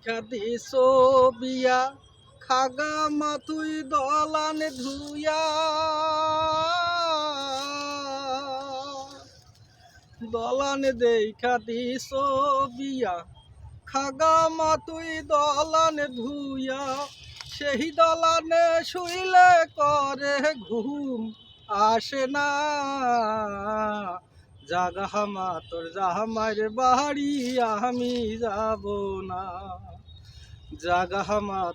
দেখা দিছো বিয়া খাগা মাতুই দলানে ধুইয়া দলানে দেখা দিছো বিয়া খাগা মাতুই দলানে ধুইয়া সেই দলানে শুইলে করে ঘুম আসে না জাগা তোর জামার বাড়ি আমি যাব না জাগা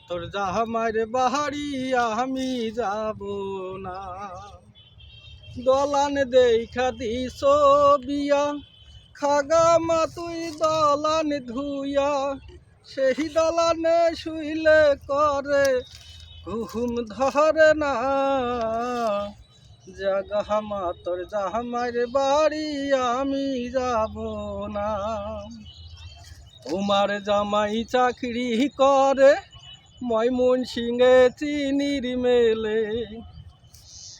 তোর জামার বাড়ি আমি যাব না দলান দেখা দিছো বিয়া খাগা তুই দলান ধুইয়া সেই দলানে শুইলে করে ঘুম ধরে না জাগা তোর জামার বাড়ি আমি যাব না তোমার জামাই চাকরি করে ময়মনসিংহে চিনির মেলে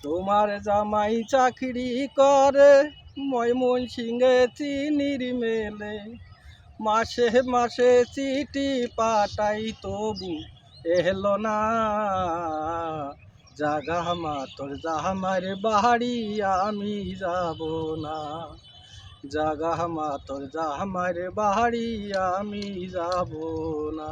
তোমার জামাই চাকরি করে ময়মনসিংহে চিনির মেলে মাসে মাসে চিঠি পাঠাই তবু এলো না জাগা তোর জামার বাড়ি আমি যাব না জাগা তোর জামার বাড়ি আমি যাব না।